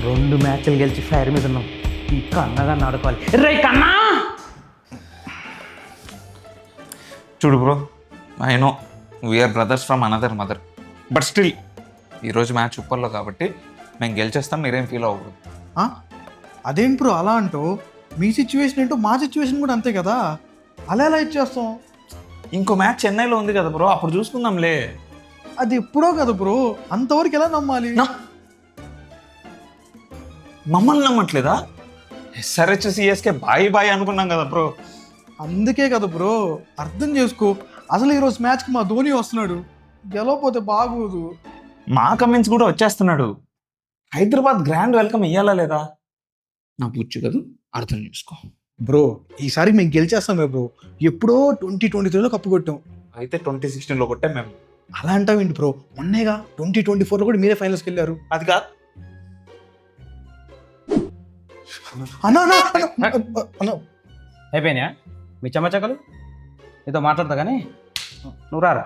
2 మ్యాచ్లు గెలిచి ఫైర్ మీద ఉన్నాం. ఇంకా అన్నగారిని ఆడుకోవాలి. రే కన్నా, చూడు bro, I know we're brothers from another mother, but still ఈరోజు మ్యాచ్ ఉప్పర్లో కాబట్టి మేము గెలిచేస్తాం, మీరేం ఫీల్ అవ్వదు. అదేం బ్రో అలా అంటూ? మీ సిచ్యువేషన్ ఏంటో మా సిచ్యువేషన్ కూడా అంతే కదా, అలా ఎలా ఇచ్చేస్తాం? ఇంకో మ్యాచ్ చెన్నైలో ఉంది కదా బ్రో, అప్పుడు చూసుకుందాంలే. అది ఎప్పుడో కదా బ్రో, అంతవరకు ఎలా నమ్మాలి? మమ్మల్ని నమ్మట్లేదా? ఎస్ఆర్హెచ్ సిఎస్కే బాయ్ బాయ్ అనుకున్నాం కదా బ్రో. అందుకే కదా బ్రో, అర్థం చేసుకో. అసలు ఈరోజు మ్యాచ్కి మా ధోని వస్తున్నాడు, గెలవపోతే బాగోదు. మా కమెంట్స్ కూడా వచ్చేస్తున్నాడు. హైదరాబాద్ గ్రాండ్ వెల్కమ్ ఇయ్యాలా లేదా? నా పూర్చి కదా, అర్థం చేసుకో బ్రో. ఈసారి మేము గెలిచేస్తామే బ్రో, ఎప్పుడో 2023లో కప్పు కొట్టాం. అయితే 2016లో కొట్టాం మేము. అలా అంటావేంటి బ్రో, మొన్నేగా 2024లో కూడా మీరే ఫైనల్స్కి వెళ్ళారు. అది కాదు అన్నా అన్నా అన్నా అయిపోయినాయా మీ చెమచకలు? నీతో మాట్లాడతా కానీ నువ్వు రారా.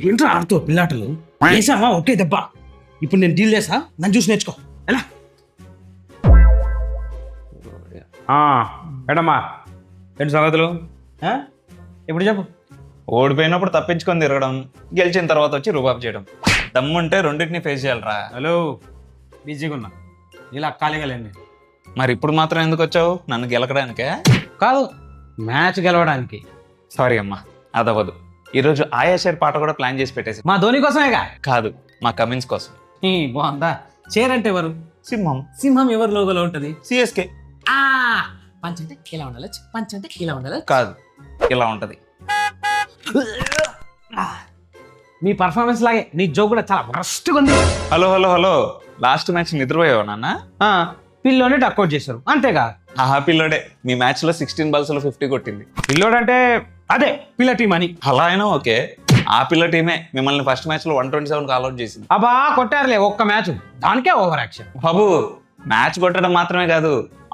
ఏంట్రా ఆడుతూ పిల్లాటలు వేసావా? ఓకే దెబ్బ. ఇప్పుడు నేను డీల్ చేసా, నన్ను చూసి నేర్చుకో. ఎలా మేడమ్మా, ఏంటి సంగతులు? ఇప్పుడు చెప్పు. ఓడిపోయినప్పుడు తప్పించుకొని తిరగడం, గెలిచిన తర్వాత వచ్చి రుబాబ్ చేయడం. దమ్ముంటే రెండింటిని ఫేస్ చేయాలరా. హలో, బిజీగా ఉన్నా, ఇలా ఖాళీగా లేండి. మరి ఇప్పుడు మాత్రం ఎందుకు వచ్చావు? నన్ను గెలకడానికే? కాదు, మ్యాచ్ గెలవడానికి. సారీ అమ్మా, అదవ్వదు. ఈరోజు ఆయా షేర్ పాట కూడా ప్లాన్ చేసి పెట్టేసి. మా ధోని కోసమేగా? కాదు, మా కమిన్స్ కోసం. బాగుందా? షేర్ అంటే ఎవరు? సింహం. సింహం ఎవరి లోగోలో ఉంటుంది? సిఎస్కే. పంచ్ అంటే ఇలా ఉండాలి, పంచ్ అంటే ఇలా ఉండాలి. కాదు, ఇలా ఉంటది. మీ పర్ఫార్మెన్స్ లాగే నీ జోక్ కూడా చాలా వరస్ట్గా ఉంది. Hello hello hello, last match నిద్రపోయావు నాన్న? పిల్లోనే డక్అవుట్ చేశారు అంతేగా? ఆహా, పిల్లోడే. మీ మ్యాచ్ లో 16 balls లో 50 కొట్టింది. పిల్లోడంటే అదే పిల్ల టీం అని. అలా అయినా ఓకే, ఆ పిల్ల టీమే మిమ్మల్ని ఫస్ట్ మ్యాచ్ లో 127 ఆల్అౌట్ చేసింది. అబ్బా కొట్టారులే ఒక్క మ్యాచ్, దానికే ఓవర్ యాక్షన్. బాబు, మ్యాచ్ కొట్టడం మాత్రమే కాదు,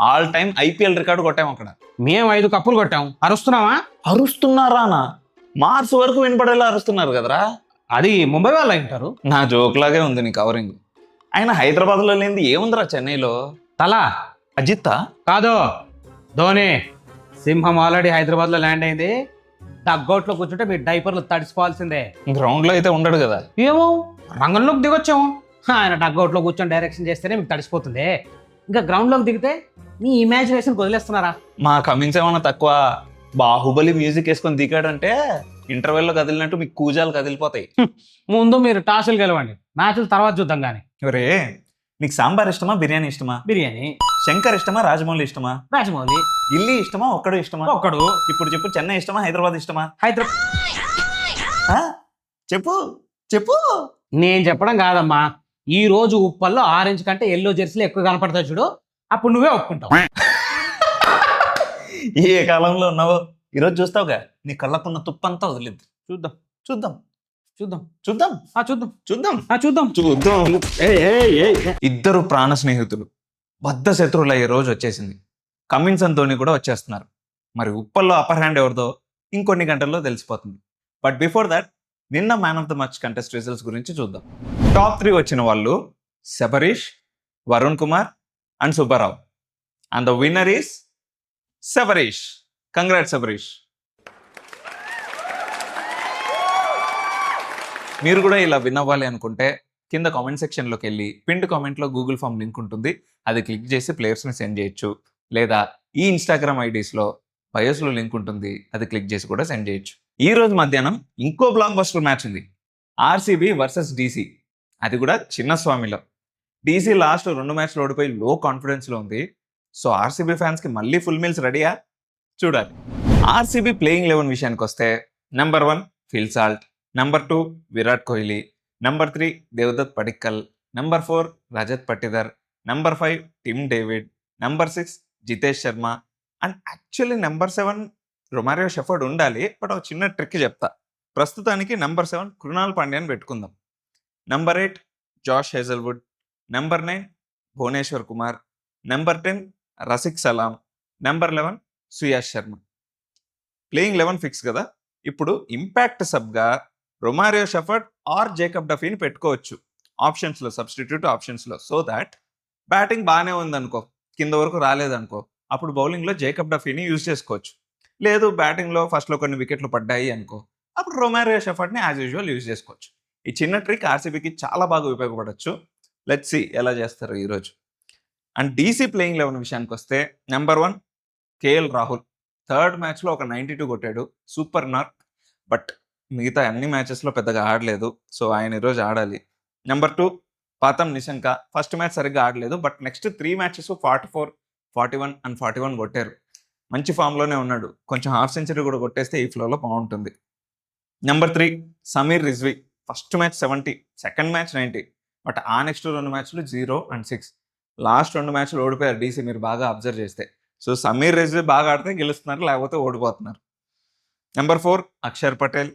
ఆల్ టైమ్ ఐపీఎల్ రికార్డు కొట్టాం అక్కడ. మేము 5 కప్పులు కొట్టాం. అరుస్తున్నావా? అరుస్తున్నారానా? మార్స్ వరకు వినపడేలా అరుస్తున్నారు కదరా. అది ముంబై వాళ్ళు ఉంటారు. నా జోక్ లాగే ఉంది నీ కవరింగ్. అయినా హైదరాబాద్ లో లేనిది ఏముందిరా చెన్నైలో? తలా అజిత్తా? కాదు, ధోని. సింహం ఆల్రెడీ హైదరాబాద్ లో ల్యాండ్ అయింది. డక్అవుట్ లో కూర్చుంటే మీ డైపర్లు తడిసిపోవాల్సిందే. గ్రౌండ్ లో అయితే ఉండడు కదా. ఏమో, రంగంలోకి దిగొచ్చాము. ఆయన డక్అవుట్ లో కూర్చొని డైరెక్షన్ చేస్తేనే మీకు తడిసిపోతుంది. ఇంకా గ్రౌండ్ లోకి దిగితే మీ ఇమాజినేషన్ వదిలేస్తున్నారా? మా కమింగ్స్ ఏమన్నా తక్కువ? బాహుబలి మ్యూజిక్ వేసుకొని దిగాడంటే ఇంటర్వెల్లో కదిలినట్టు మీకు కూజాలు కదిలిపోతాయి. ముందు మీరు టాసులు గెలవండి, మ్యాచ్లు తర్వాత చూద్దాం కానీ. ఒరే, నీకు సాంబార్ ఇష్టమా, బిర్యానీ ఇష్టమా? బిర్యానీ. శంకర్ ఇష్టమా, రాజమౌళి ఇష్టమా? రాజమౌళి. ఢిల్లీ ఇష్టమా, ఒక్కడు ఇష్టమా? ఒక్కడు. ఇప్పుడు చెప్పు, చెన్నై ఇష్టమా, హైదరాబాద్ ఇష్టమా? హైదరాబాద్. చెప్పు చెప్పు. నేను చెప్పడం కాదమ్మా, ఈ రోజు ఉప్పల్లో ఆరెంజ్ కంటే ఎల్లో జెర్సీలు ఎక్కువ కనపడతాయి చూడు, అప్పుడు నువ్వే ఒప్పుకుంటావు. ఏ కాలంలో ఉన్నావో ఈరోజు చూస్తావుగా, నీ కళ్ళకున్న తుప్పంతా వదిలిద్ది. చూద్దాం చూద్దాం చూద్దాం చూద్దాం చూద్దాం చూద్దాం చూద్దాం చూద్దాం. ఇద్దరు ప్రాణ స్నేహితులు బద్ధ శత్రువులు అయ్యే రోజు వచ్చేసింది. కమిన్స్ అండ్ ధోని కూడా వచ్చేస్తున్నారు. మరి ఉప్పల్లో అప్పర్ హ్యాండ్ ఎవరిదో ఇంకొన్ని గంటల్లో తెలిసిపోతుంది. బట్ బిఫోర్ దట్, నిన్న man of the match contest results గురించి చూద్దాం. టాప్ 3 వచ్చిన వాళ్ళు Shabarish, Varun Kumar and Subbarao. And the winner is Shabarish. Congrats Shabarish. మీరు కూడా ఇలా విన్ అవ్వాలి అనుకుంటే కింద కామెంట్ సెక్షన్లోకి వెళ్ళి పిన్డ్ కామెంట్లో గూగుల్ ఫామ్ లింక్ ఉంటుంది, అది క్లిక్ చేసి ప్లేయర్స్ని సెండ్ చేయొచ్చు. లేదా ఈ ఇన్స్టాగ్రామ్ ఐడీస్లో బయోస్లో లింక్ ఉంటుంది, అది క్లిక్ చేసి కూడా సెండ్ చేయొచ్చు. ఈ రోజు మధ్యాహ్నం ఇంకో బ్లాక్ బస్టర్ మ్యాచ్ ఉంది, ఆర్సీబీ వర్సెస్ డీసీ. అది కూడా చిన్నస్వామిలో. డీసీ లాస్ట్ 2 మ్యాచ్లు ఓడిపోయి లో కాన్ఫిడెన్స్లో ఉంది. సో ఆర్సీబీ ఫ్యాన్స్కి మళ్ళీ ఫుల్ మీల్స్ రెడీయా? చూడాలి. ఆర్సీబీ ప్లేయింగ్ 11 విషయానికి వస్తే, number 1 Phil Salt, number 2 Virat Kohli, number 3 Devdutt Padikkal, number 4 Rajat Patidar, number 5 Tim David, number 6 Jitesh Sharma. And actually number 7 Romario Shepherd ఉండాలి, బట్ ఒక చిన్న ట్రిక్ చెప్తా. ప్రస్తుతానికి నెంబర్ 7 కృణాల్ పాండ్యాని పెట్టుకుందాం. Number 8 Josh Hazlewood, number 9 Bhuvneshwar Kumar, number 10 Rasikh Salam, number 11 Suyash Sharma. Playing 11 fix కదా. ఇప్పుడు ఇంపాక్ట్ సబ్గా రొమారియో షెఫర్డ్ ఆర్ జేకబ్ డఫీని పెట్టుకోవచ్చు ఆప్షన్స్లో, సబ్స్టిట్యూట్ ఆప్షన్స్లో. సో దాట్ బ్యాటింగ్ బాగానే ఉందనుకో, కింద వరకు రాలేదనుకో, అప్పుడు బౌలింగ్లో జేకబ్ డఫీని యూజ్ చేసుకోవచ్చు. లేదు బ్యాటింగ్లో ఫస్ట్లో కొన్ని వికెట్లు పడ్డాయి అనుకో, అప్పుడు రొమారియో షెఫర్డ్ని యాజ్ యూజువల్ యూజ్ చేసుకోవచ్చు. ఈ చిన్న ట్రిక్ ఆర్సీబీకి చాలా బాగా ఉపయోగపడవచ్చు. లెట్స్ సీ ఎలా చేస్తారు ఈరోజు. అండ్ డీసీ ప్లేయింగ్ 11 విషయానికి వస్తే నెంబర్ 1 కేఎల్ రాహుల్. థర్డ్ మ్యాచ్లో ఒక 92 కొట్టాడు, సూపర్ నార్క్. బట్ మిగతా అన్ని మ్యాచెస్లో పెద్దగా ఆడలేదు, సో ఆయన ఈరోజు ఆడాలి. నెంబర్ 2 పాతం నిశంక. ఫస్ట్ మ్యాచ్ సరిగ్గా ఆడలేదు, బట్ నెక్స్ట్ 3 మ్యాచెస్ 44, 41 అండ్ 41 కొట్టారు. మంచి ఫామ్లోనే ఉన్నాడు. కొంచెం హాఫ్ సెంచరీ కూడా కొట్టేస్తే ఈ ఫ్లోలో బాగుంటుంది. Number 3 Sameer Rizvi. First match 70, second match 90, but ఆ నెక్స్ట్ 2 మ్యాచ్లు 0 and 6. లాస్ట్ 2 మ్యాచ్లు ఓడిపోయారు డీసీ, మీరు బాగా అబ్జర్వ్ చేస్తే. సో సమీర్ రిజ్వీ బాగా ఆడితే గెలుస్తున్నారు, లేకపోతే ఓడిపోతున్నారు. Number 4 Axar Patel.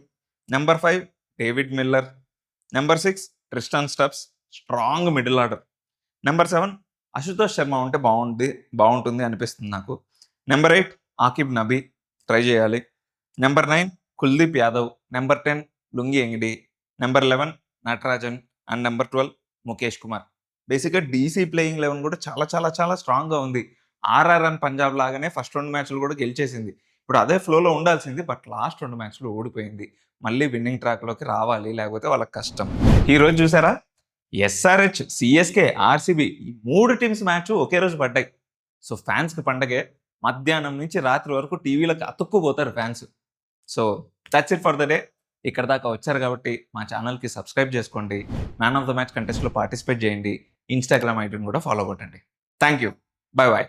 Number 5 David Miller. Number 6 Tristan Stubbs, strong middle order. Number 7 Ashutosh Sharma ఉంటే బాగుంటుంది అనిపిస్తుంది నాకు. నెంబర్ 8 ఆకిబ్ నబీ, ట్రై చేయాలి. Number 9 Kuldeep Yadav. Number 10 Lungi Ngidi. Number 11 Natarajan. And number 12 Mukesh Kumar. బేసిక్గా డీసీ ప్లేయింగ్ 11 కూడా చాలా చాలా చాలా స్ట్రాంగ్గా ఉంది. ఆర్ఆర్ అండ్ పంజాబ్ లాగానే ఫస్ట్ 2 మ్యాచ్లు కూడా గెలిచేసింది. ఇప్పుడు అదే ఫ్లోలో ఉండాల్సింది, బట్ లాస్ట్ 2 మ్యాచ్లు ఓడిపోయింది. మళ్ళీ విన్నింగ్ ట్రాక్లోకి రావాలి, లేకపోతే వాళ్ళకి కష్టం. ఈరోజు చూసారా, ఎస్ఆర్హెచ్, సిఎస్కే, ఆర్సీబీ ఈ 3 టీమ్స్ మ్యాచ్ ఒకే రోజు పడ్డాయి. సో ఫ్యాన్స్కి పండగే. మధ్యాహ్నం నుంచి రాత్రి వరకు టీవీలకు అతుక్కుపోతారు fans. So that's it for the day. ఇక్కడ దాకా వచ్చారు కాబట్టి మా ఛానల్కి సబ్స్క్రైబ్ చేసుకోండి. మ్యాన్ ఆఫ్ ద మ్యాచ్ కంటెస్ట్లో పార్టిసిపేట్ చేయండి. ఇన్స్టాగ్రామ్ ఐడిని కూడా ఫాలో కొట్టండి. Thank you. Bye bye.